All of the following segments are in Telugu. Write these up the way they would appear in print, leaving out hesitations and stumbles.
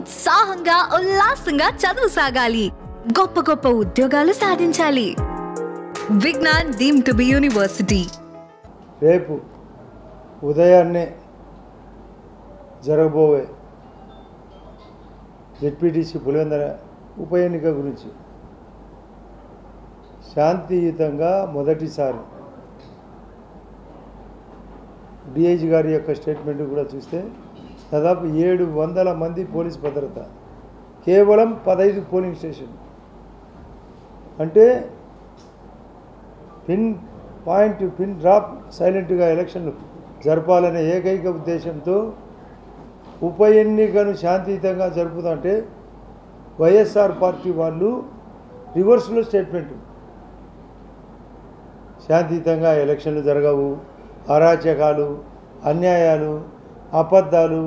ఉత్సాహంగా ఉల్లాసంగా చదువు సాగాలి, గొప్ప గొప్ప ఉద్యోగాలు సాధించాలి. Vignan deemed to be university. రేపు ఉదయాన్నే జరగబోయే జెడ్పీటీసీ పులివెందుల ఉప ఎన్నిక గురించి శాంతియుతంగా మొదటిసారి డిఐజీ గారి యొక్క స్టేట్మెంట్ కూడా చూస్తే దాదాపు 700 మంది పోలీస్ భద్రత, కేవలం 15 పోలింగ్ స్టేషన్. అంటే పిన్ పాయింట్ పిన్ డ్రాప్ సైలెంట్గా ఎలక్షన్లు జరపాలనే ఏకైక ఉద్దేశంతో ఉప ఎన్నికను శాంతియుతంగా జరుపుతుంటే వైఎస్ఆర్ పార్టీ వాళ్ళు రివర్స్లో స్టేట్మెంట్, శాంతియుతంగా ఎలక్షన్లు జరగవు, అరాచకాలు, అన్యాయాలు, అబద్ధాలు,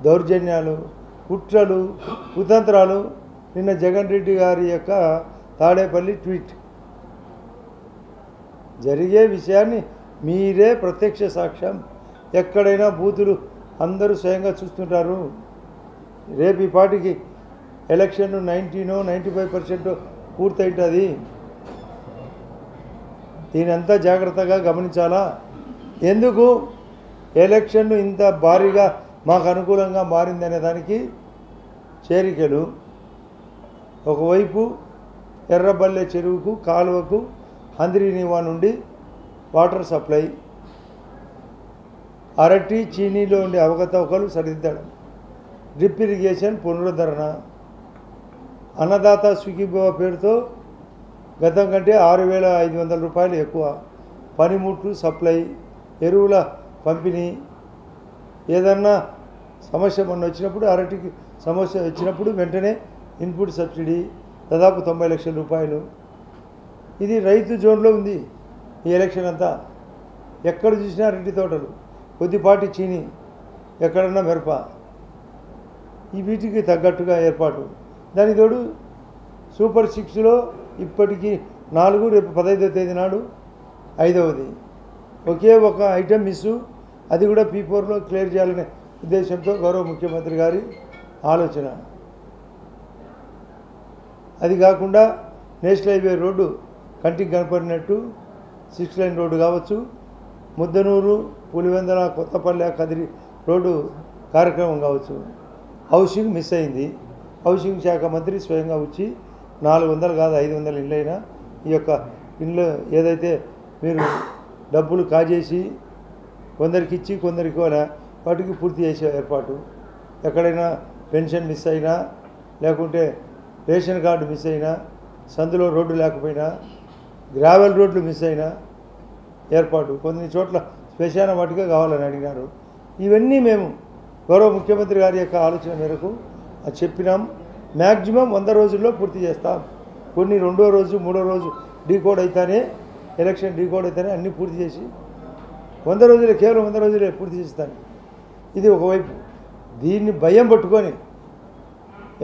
దౌర్జన్యాలు, కుట్రలు, కుతంత్రాలు. నిన్న జగన్ రెడ్డి గారి యొక్క తాడేపల్లి ట్వీట్ జరిగే విషయాన్ని మీరే ప్రత్యక్ష సాక్ష్యం. ఎక్కడైనా బూతులు అందరూ స్వయంగా చూస్తుంటారు. రేపు ఈ పాటికి ఎలక్షన్ 95% పూర్తయింటుంది. దీనంతా జాగ్రత్తగా గమనించాలా. ఎందుకు ఎలక్షన్ ఇంత భారీగా మాకు అనుకూలంగా మారిందనే దానికి చేరికలు. ఒకవైపు ఎర్రబల్లె చెరువుకు కాలువకు హంద్రీనివా నుండి వాటర్ సప్లై, అరటి చీనీలో ఉండే అవకతవకలు సరిదిద్దడం, డ్రిప్ ఇరిగేషన్ పునరుద్ధరణ, అన్నదాత సుఖీభవ పేరుతో గతం కంటే 6,500 రూపాయలు ఎక్కువ, పనిముట్లు సప్లై, ఎరువుల పంపిణీ. ఏదన్నా సమస్య మొన్న వచ్చినప్పుడు, అరటికి సమస్య వచ్చినప్పుడు వెంటనే ఇన్పుట్ సబ్సిడీ దాదాపు 90 లక్షల రూపాయలు. ఇది రైతు జోన్లో ఉంది ఈ ఎలక్షన్ అంతా. ఎక్కడ చూసినా అరటి తోటలు, కొద్దిపాటి చీని, ఎక్కడన్నా మిరప. ఈ వీటికి తగ్గట్టుగా ఏర్పాటు. దానికి తోడు సూపర్ 6లో ఇప్పటికీ 4, రేపు 15వ తేదీ నాడు 5వది. ఒకే ఒక ఐటెం మిస్సు, అది కూడా P4లో క్లియర్ చేయాలనే ఉద్దేశంతో గౌరవ ముఖ్యమంత్రి గారి ఆలోచన. అది కాకుండా నేషనల్ హైవే రోడ్డు కంటికి కనపడినట్టు 6 లైన్ రోడ్డు కావచ్చు, ముద్దనూరు పులివెందుల కొత్తపల్లె కదిరి రోడ్డు కార్యక్రమం కావచ్చు. హౌసింగ్ మిస్ అయింది. హౌసింగ్ శాఖ మంత్రి స్వయంగా వచ్చి 400 కాదు 500 ఇళ్ళైనా ఈ యొక్క ఇళ్ళు ఏదైతే మీరు డబ్బులు కాజేసి కొందరికి ఇచ్చి కొందరికి వాటికి పూర్తి చేసే ఏర్పాటు. ఎక్కడైనా పెన్షన్ మిస్ అయినా, లేకుంటే రేషన్ కార్డు మిస్ అయినా, సందులో రోడ్డు లేకపోయినా, గ్రావెల్ రోడ్లు మిస్ అయినా ఏర్పాటు. కొన్ని చోట్ల శ్మశాన వాటిగా కావాలని అడిగినారు. ఇవన్నీ మేము గౌరవ ముఖ్యమంత్రి గారి యొక్క ఆలోచన మేరకు చెప్పినాం. మ్యాక్సిమం 100 రోజుల్లో పూర్తి చేస్తాం. కొన్ని 2వ రోజు 3వ రోజు డీకోడ్ అయితేనే, ఎలక్షన్ డీకోడ్ అయితేనే అన్నీ పూర్తి చేసి 100 రోజులే, కేవలం 100 రోజులే పూర్తి చేస్తాను. ఇది ఒకవైపు. దీన్ని భయం పట్టుకొని,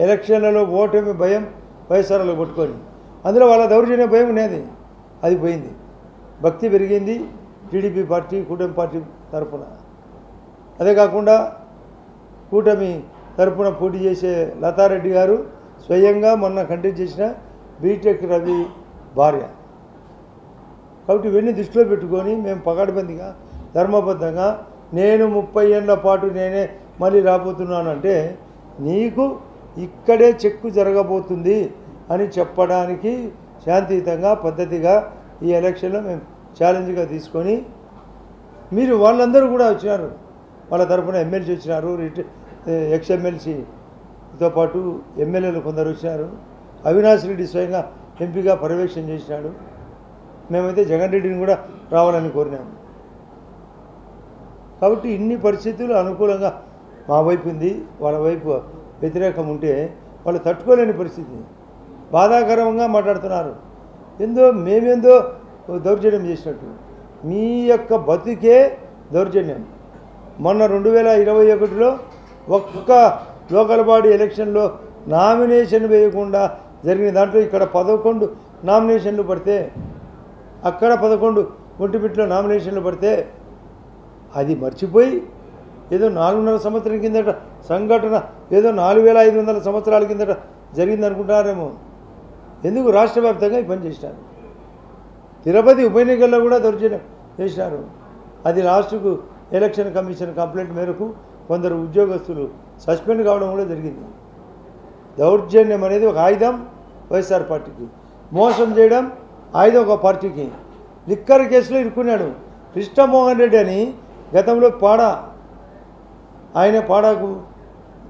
ఎలక్షన్లలో ఓటమి భయం వైఎస్ఆర్లో పట్టుకొని, అందులో వాళ్ళ దౌర్జన్య భయం ఉండేది, అది పోయింది. భక్తి పెరిగింది టీడీపీ పార్టీ, కూటమి పార్టీ తరఫున. అదే కాకుండా కూటమి తరఫున పోటీ చేసే లతారెడ్డి గారు స్వయంగా మొన్న కంటెస్ట్ చేసిన బీటెక్ రవి భార్య. కాబట్టి ఇవన్నీ దృష్టిలో పెట్టుకొని మేము పకడ్బందీగా ధర్మబద్ధంగా, నేను 30 ఏళ్ల పాటు నేనే మళ్ళీ రాబోతున్నానంటే నీకు ఇక్కడే చెక్కు జరగబోతుంది అని చెప్పడానికి శాంతియుతంగా పద్ధతిగా ఈ ఎలక్షన్లో మేము ఛాలెంజ్గా తీసుకొని, మీరు వాళ్ళందరూ కూడా వచ్చినారు, వాళ్ళ తరఫున ఎమ్మెల్సీ వచ్చినారు, ఎక్స్ఎమ్మెల్సీతో పాటు ఎమ్మెల్యేలు కొందరు వచ్చినారు. అవినాష్ రెడ్డి స్వయంగా ఎంపీగా పర్యవేక్షణ చేసినాడు. మేమైతే జగన్ రెడ్డిని కూడా రావాలని కోరినాము. కాబట్టి ఇన్ని పరిస్థితులు అనుకూలంగా మా వైపు ఉంది. వాళ్ళ వైపు వ్యతిరేకం ఉంటే వాళ్ళు తట్టుకోలేని పరిస్థితి. బాధాకరంగా మాట్లాడుతున్నారు. మేమేందో దౌర్జన్యం చేసినట్టు. మీ యొక్క బతుకే దౌర్జన్యం. మొన్న 2021లో ఒక్క లోకల్ బాడీ ఎలక్షన్లో నామినేషన్ వేయకుండా జరిగిన దాంట్లో ఇక్కడ 11 నామినేషన్లు పడితే, అక్కడ 11 ఒంటిమిట్లో నామినేషన్లు పడితే అది మర్చిపోయి ఏదో 4.5 సంవత్సరం కిందట సంఘటన ఏదో 4500 సంవత్సరాల కిందట జరిగింది అనుకుంటున్నారేమో. ఎందుకు రాష్ట్ర వ్యాప్తంగా ఈ పని చేసినారు. తిరుపతి ఉప ఎన్నికల్లో కూడా దౌర్జన్యం చేసినారు. అది లాస్ట్కు ఎలక్షన్ కమిషన్ కంప్లైంట్ మేరకు కొందరు ఉద్యోగస్తులు సస్పెండ్ కావడం కూడా జరిగింది. దౌర్జన్యం అనేది ఒక ఆయుధం వైఎస్ఆర్ పార్టీకి, మోసం చేయడం ఆయుధం ఒక పార్టీకి. లిక్కర్ కేసులో ఇరుక్కున్నాడు కృష్ణమోహన్ రెడ్డి అని, గతంలో ఆయన పాడాకు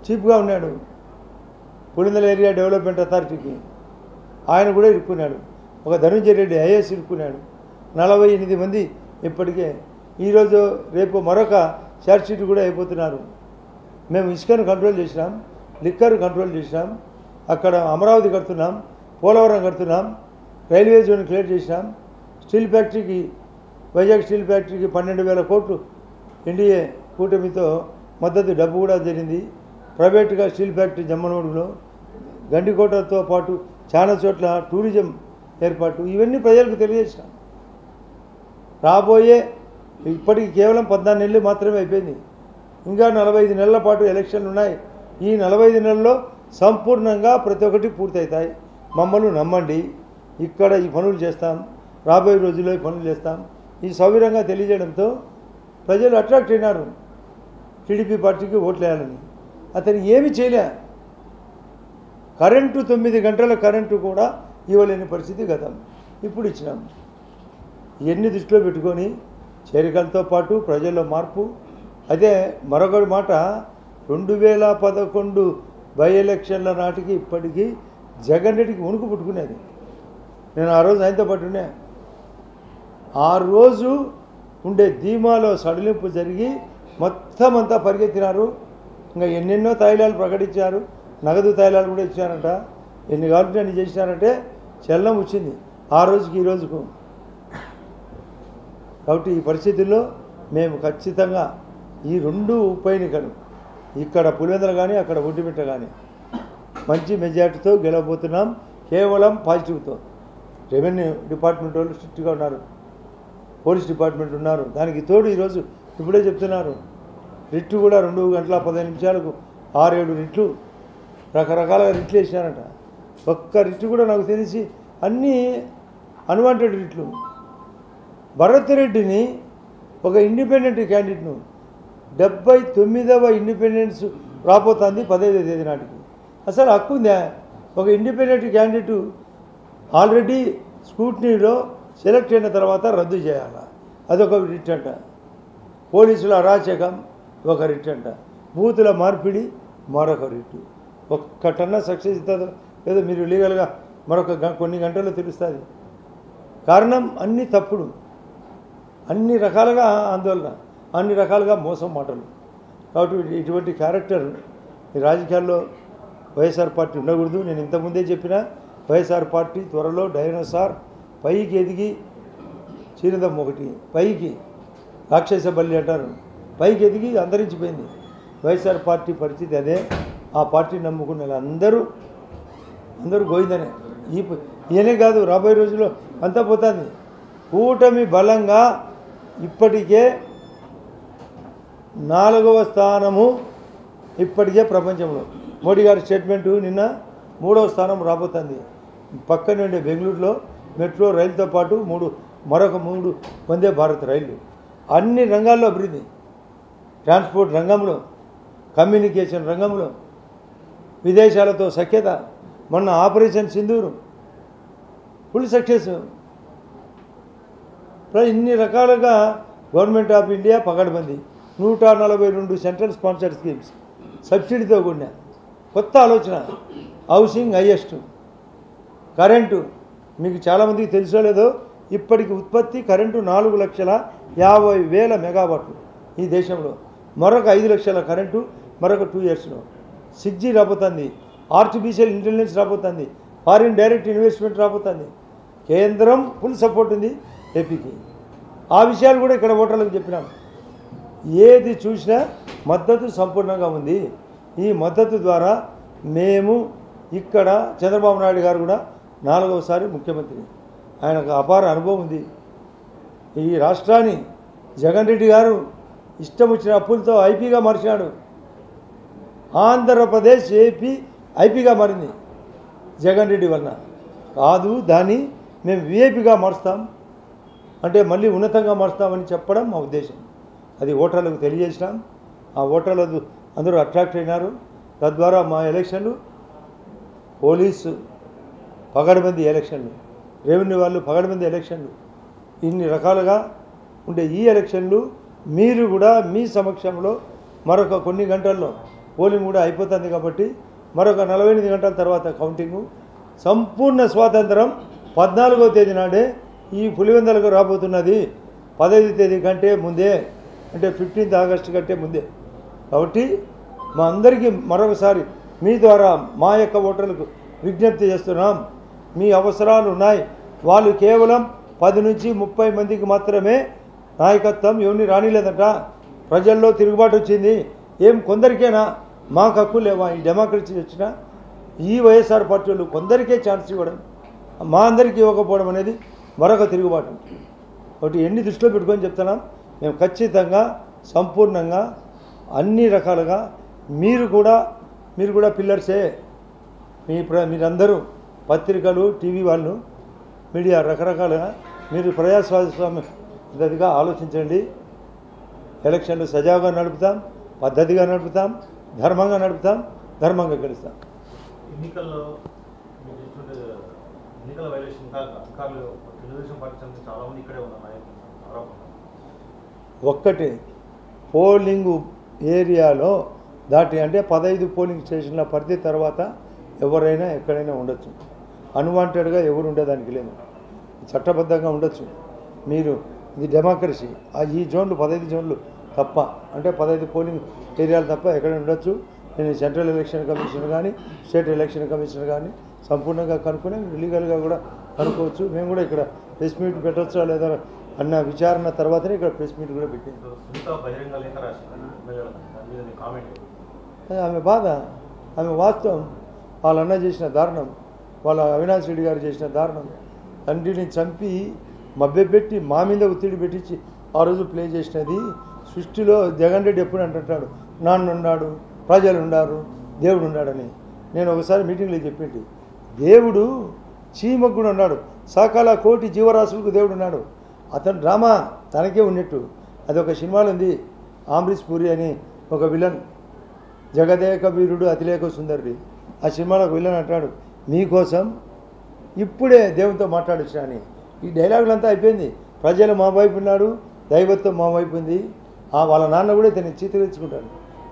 చీఫ్గా ఉన్నాడు పులిందల ఏరియా డెవలప్మెంట్ అథారిటీకి, ఆయన కూడా ఇరుక్కున్నాడు. ఒక ధనుంజయ రెడ్డి ఐఏఎస్ ఇరుక్కున్నాడు. 48 మంది ఇప్పటికే. ఈరోజు రేపు మరొక ఛార్జ్షీట్ కూడా అయిపోతున్నారు. మేము ఇసుకను కంట్రోల్ చేసినాం, లిక్కర్ కంట్రోల్ చేసినాం, అక్కడ అమరావతి కడుతున్నాం, పోలవరం కడుతున్నాం, రైల్వే జోన్ క్లియర్ చేసినాం, స్టీల్ ఫ్యాక్టరీకి వైజాగ్ స్టీల్ ఫ్యాక్టరీకి 12,000 కోట్లు ఎన్డీఏ కూటమితో మద్దతు డబ్బు కూడా జరిగింది. ప్రైవేట్గా స్టీల్ ఫ్యాక్టరీ జమ్మనోడులో, గండికోటతో పాటు చాలా చోట్ల టూరిజం ఏర్పాటు, ఇవన్నీ ప్రజలకు తెలియజేసినాం. రాబోయే ఇప్పటికి కేవలం 14 నెలలు మాత్రమే అయిపోయింది. ఇంకా 45 నెలల పాటు ఎలక్షన్లు ఉన్నాయి. ఈ 45 నెలల్లో సంపూర్ణంగా ప్రతి ఒక్కటి పూర్తవుతాయి. మమ్మల్ని నమ్మండి, ఇక్కడ ఈ పనులు చేస్తాం, రాబోయే రోజుల్లో ఈ పనులు చేస్తాం, ఈ సౌకర్యంగా తెలియజేయడంతో ప్రజలు అట్రాక్ట్ అయినారు టీడీపీ పార్టీకి ఓట్లు వేయాలని. అతను ఏమి చేయలే. కరెంటు 9 గంటల కరెంటు కూడా ఇవ్వలేని పరిస్థితి గతం, ఇప్పుడు ఇచ్చినాం. ఇవన్నీ దృష్టిలో పెట్టుకొని చేరికలతో పాటు ప్రజల్లో మార్పు. అదే మరొక మాట, 2011 బై ఎలక్షన్ల నాటికి ఇప్పటికీ జగన్ రెడ్డికి వణుకు పుట్టుకునేది. నేను ఆ రోజు ఆయనతో పాటు ఉన్నా. ఆ రోజు ఉండే ధీమాలో సడలింపు జరిగి మొత్తం అంతా పరిగెత్తినారు. ఇంకా ఎన్నెన్నో తాయిలాలు ప్రకటించారు, నగదు తాయిలాలు కూడా ఇచ్చారంట. ఎన్ని కావాలంటే అన్ని చేసినారంటే చలనం వచ్చింది ఆ రోజుకి ఈ రోజుకు. కాబట్టి ఈ పరిస్థితుల్లో మేము ఖచ్చితంగా ఈ 2 ఉప ఎన్నికలు, ఇక్కడ పులివెందుల కానీ అక్కడ ఒడ్డుమిట్ట కానీ మంచి మెజార్టీతో గెలవబోతున్నాం. కేవలం పాజిటివ్తో. రెవెన్యూ డిపార్ట్మెంట్ వాళ్ళు స్ట్రిక్ట్గా ఉన్నారు, పోలీస్ డిపార్ట్మెంట్ ఉన్నారు. దానికి తోడు ఈరోజు ఇప్పుడే చెప్తున్నారు, రిట్టు కూడా 2 గంటల 15 నిమిషాలకు 6-7 రిట్లు రకరకాలుగా రిట్లు వేసినారంట. ఒక్క రిట్టు కూడా నాకు తెలిసి అన్నీ అన్వాంటెడ్ రిట్లు. భరత్ రెడ్డిని ఒక ఇండిపెండెంట్ క్యాండిడేట్ను 79వ ఇండిపెండెన్స్ రాబోతుంది 15వ తేదీ నాటికి. అసలు హక్కు ఉందా? ఒక ఇండిపెండెంట్ క్యాండిడేటు ఆల్రెడీ స్క్రూటినీలో సెలెక్ట్ అయిన తర్వాత రద్దు చేయాలి, అదొక రిట్ అంట. పోలీసుల అరాచకం ఒక రిట్ అంట. బూతుల మార్పిడి మరొక రిట్టు. ఒక్కటన్నా సక్సెస్ ఇస్తుందో లేదో మీరు లీగల్గా మరొక కొన్ని గంటల్లో తెలుస్తుంది. కారణం అన్నీ తప్పుడు, అన్ని రకాలుగా ఆందోళన, అన్ని రకాలుగా మోసం మాటలు. కాబట్టి ఇటువంటి క్యారెక్టర్ ఈ రాజకీయాల్లో వైఎస్ఆర్ పార్టీ ఉండకూడదు. నేను ఇంతకుముందే చెప్పిన, వైఎస్ఆర్ పార్టీ త్వరలో డైనోసార్ పైకి ఎదిగి, చీరదం ఒకటి పైకి రాక్షస బల్లి అంటారు, పైకి ఎదిగి అంతరించిపోయింది. వైఎస్ఆర్ పార్టీ పరిస్థితి అదే. ఆ పార్టీ నమ్ముకున్న అందరూ గోయిందనే. ఈయనే కాదు, రాబోయే రోజుల్లో అంతా పోతుంది. కూటమి బలంగా ఇప్పటికే 4వ స్థానము ఇప్పటికే ప్రపంచంలో. మోడీ గారి స్టేట్మెంటు నిన్న 3వ స్థానం రాబోతుంది. పక్కన ఉండే బెంగళూరులో మెట్రో రైలుతో పాటు మరొక 3 వందే భారత్ రైళ్లు. అన్ని రంగాల్లో అభివృద్ధి, ట్రాన్స్పోర్ట్ రంగంలో, కమ్యూనికేషన్ రంగంలో, విదేశాలతో సఖ్యత. మొన్న ఆపరేషన్ సింధూరు ఫుల్ సక్సెస్. ఇన్ని రకాలుగా గవర్నమెంట్ ఆఫ్ ఇండియా పకడ్బందీ. 142 సెంట్రల్ స్పాన్సర్డ్ స్కీమ్స్ సబ్సిడీతో కూడిన కొత్త ఆలోచన. Housing highest. కరెంటు మీకు చాలామందికి తెలుసో లేదో, ఇప్పటికి ఉత్పత్తి కరెంటు 4,50,000 మెగావాట్లు ఈ దేశంలో. మరొక 5 లక్షల కరెంటు మరొక 2 ఇయర్స్లో. 6G రాబోతుంది, ఆర్టిఫిషియల్ ఇంటెలిజెన్స్ రాబోతుంది, ఫారిన్ డైరెక్ట్ ఇన్వెస్ట్మెంట్ రాబోతుంది. కేంద్రం ఫుల్ సపోర్ట్ ఉంది ఏపీకి. ఆ విషయాలు కూడా ఇక్కడ ఓటర్లకు చెప్పినాం. ఏది చూసినా మద్దతు సంపూర్ణంగా ఉంది. ఈ మద్దతు ద్వారా మేము ఇక్కడ చంద్రబాబు నాయుడు గారు కూడా 4వసారి ముఖ్యమంత్రి, ఆయనకు అపార అనుభవం ఉంది. ఈ రాష్ట్రాన్ని జగన్ రెడ్డి గారు ఇష్టం వచ్చిన అప్పులతో ఐపీగా మార్చినాడు. ఆంధ్రప్రదేశ్ ఏపీ ఐపీగా మారింది జగన్ రెడ్డి వలన. కాదు, దాన్ని మేము విఐపీగా మారుస్తాం అంటే మళ్ళీ ఉన్నతంగా మారుస్తామని చెప్పడం మా ఉద్దేశం. అది ఓటర్లకు తెలియజేసినాం. ఆ ఓటర్లు అందరూ అట్రాక్ట్ అయినారు. తద్వారా మా ఎలక్షన్లు పోలీసు పగడబందీ ఎలక్షన్లు, రెవెన్యూ వాళ్ళు పగడబందీ ఎలక్షన్లు, ఇన్ని రకాలుగా ఉండే ఈ ఎలక్షన్లు మీరు కూడా మీ సమక్షంలో మరొక కొన్ని గంటల్లో పోలింగ్ కూడా అయిపోతుంది కాబట్టి మరొక 48 గంటల తర్వాత కౌంటింగు, సంపూర్ణ స్వాతంత్రం 14వ తేదీ నాడే ఈ పులివెందులకు రాబోతున్నది. 15వ తేదీ కంటే ముందే, అంటే 15th ఆగస్టు కంటే ముందే. కాబట్టి మా అందరికీ మరొకసారి మీ ద్వారా మా యొక్క ఓటర్లకు విజ్ఞప్తి చేస్తున్నాం. మీ అవసరాలు ఉన్నాయి. వాళ్ళు కేవలం 10 నుంచి 30 మందికి మాత్రమే నాయకత్వం ఎవరిని రానిలేదట. ప్రజల్లో తిరుగుబాటు వచ్చింది. ఏం కొందరికేనా? మాకు హక్కు లేవా? ఈ డెమోక్రసీ వచ్చిన ఈ వైఎస్ఆర్ పార్టీ వాళ్ళు కొందరికే ఛాన్స్ ఇవ్వడం, మా అందరికీ ఇవ్వకపోవడం అనేది మరొక తిరుగుబాటు. ఒకటి ఎన్ని దృష్టిలో పెట్టుకొని చెప్తున్నాం. మేము ఖచ్చితంగా సంపూర్ణంగా అన్ని రకాలుగా మీరు కూడా పిల్లర్సే. మీరందరూ పత్రికలు, టీవీ వాళ్ళు, మీడియా రకరకాలుగా మీరు ప్రజాస్వామ్యగా ఆలోచించండి. ఎలక్షన్లు సజావుగా నడుపుతాం, పద్ధతిగా నడుపుతాం, ధర్మంగా నడుపుతాం, ధర్మంగా గెలుస్తాం. ఎన్నికల వైలేషన్ అధికారులు తెలుగుదేశం పార్టీ సంబంధించి చాలామంది ఇక్కడే ఉన్నారు. ఒక్కటి పోలింగ్ ఏరియాలో దాటి అంటే 15 పోలింగ్ స్టేషన్ల పరిధి తర్వాత ఎవరైనా ఎక్కడైనా ఉండొచ్చు. అన్వాంటెడ్గా ఎవరు ఉండేదానికి లేదు. చట్టబద్ధంగా ఉండొచ్చు. మీరు ఇది డెమోక్రసీ. ఈ జోన్లు 15 జోన్లు తప్ప, అంటే 15 పోలింగ్ ఏరియాలు తప్ప ఎక్కడైనా ఉండొచ్చు. నేను సెంట్రల్ ఎలక్షన్ కమిషన్ కానీ స్టేట్ ఎలక్షన్ కమిషన్ కానీ సంపూర్ణంగా కనుక్కొని లీగల్గా కూడా కనుక్కోవచ్చు. మేము కూడా ఇక్కడ ప్రెస్ మీట్ పెట్టచ్చా లేదా అన్న విచారణ తర్వాతనే ఇక్కడ ప్రెస్ మీట్ కూడా పెట్టింది. ఆమె బాధ, ఆమె వాస్తవం. వాళ్ళ అన్న చేసిన దారుణం, వాళ్ళ అవినాష్ రెడ్డి గారు చేసిన దారుణం. తండ్రిని చంపి మభ్యపెట్టి మా మీద ఒత్తిడి పెట్టించి ఆ రోజు ప్లే చేసినది. సృష్టిలో జగన్ రెడ్డి ఎప్పుడు అంటుంటాడు, నాన్న ఉన్నాడు, ప్రజలు ఉన్నారు, దేవుడు ఉన్నాడని. నేను ఒకసారి మీటింగ్లో చెప్పింది, దేవుడు చీమకు కూడా ఉన్నాడు, సకల కోటి జీవరాశులకు దేవుడు ఉన్నాడు. అతను డ్రామా తనకే ఉన్నట్టు. అదొక సినిమాలో ఉంది, అమరీష్ పూరి అని ఒక విలన్, జగదేక వీరుడు అతిలేక సుందరుడి. ఆ సినిమాలో ఒక విలన్ అంటాడు, మీకోసం ఇప్పుడే దేవునితో మాట్లాడొచ్చు అని. ఈ డైలాగులంతా అయిపోయింది. ప్రజలు మా వైపు ఉన్నాడు, దైవత్వం మా వైపు ఉంది. వాళ్ళ నాన్న కూడా ఇతన్ని చిత్రించుకుంటాడు,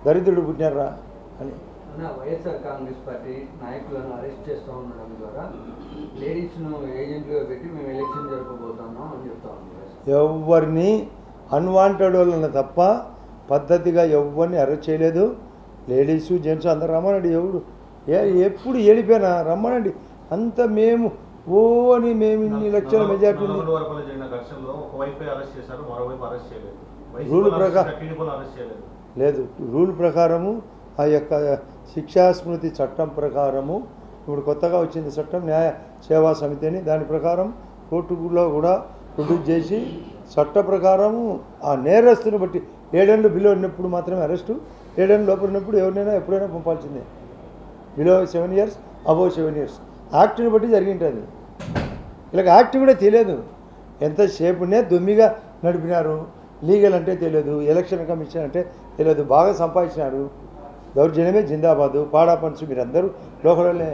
దరిద్రుడు పుట్టినారా అని. వైఎస్ఆర్ కాంగ్రెస్ పార్టీ నాయకులను అరెస్ట్ చేస్తూ ఉండడం ద్వారా లేడీస్ను ఏజెంట్లుగా పెట్టి మేము ఎలక్షన్ జరపబోతున్నాం అని చెప్తా ఉన్నారు. ఎవరిని అన్వాంటెడ్ వాళ్ళని తప్ప పద్ధతిగా ఎవరిని అరెస్ట్ చేయలేదు. లేడీసు జెంట్స్ అందరు రమ్మనండి. ఎప్పుడు వెళ్ళిపోయినా రమ్మనండి. అంత మేము అని మేము ఇన్ని లక్షల మెజార్టీ రూల్ ప్రకారం లేదు. రూల్ ప్రకారము ఆ యొక్క శిక్షా స్మృతి చట్టం ప్రకారము ఇప్పుడు కొత్తగా వచ్చింది చట్టం, న్యాయ సేవా సమితి అని. దాని ప్రకారం కోర్టులో కూడా ప్రొడ్యూస్ చేసి చట్ట ప్రకారము ఆ నేరస్తుని బట్టి 7 ఏళ్ళు బిలో ఉన్నప్పుడు మాత్రమే అరెస్టు, 7 ఏళ్ళు లోపల ఉన్నప్పుడు ఎవరినైనా ఎప్పుడైనా పంపాల్సిందే. బిలో 7 years, అబోవ్ 7 years యాక్ట్ని బట్టి జరిగింటుంది. ఇలా యాక్ట్ కూడా తెలియదు, ఎంతసేపునే దొమ్మిగా నడిపినారు. లీగల్ అంటే తెలియదు, ఎలక్షన్ కమిషన్ అంటే తెలియదు. బాగా సంపాదించినారు. దౌర్జన్యమే జిందాబాదు, పాడా పంచు. మీరందరూ లోకలనే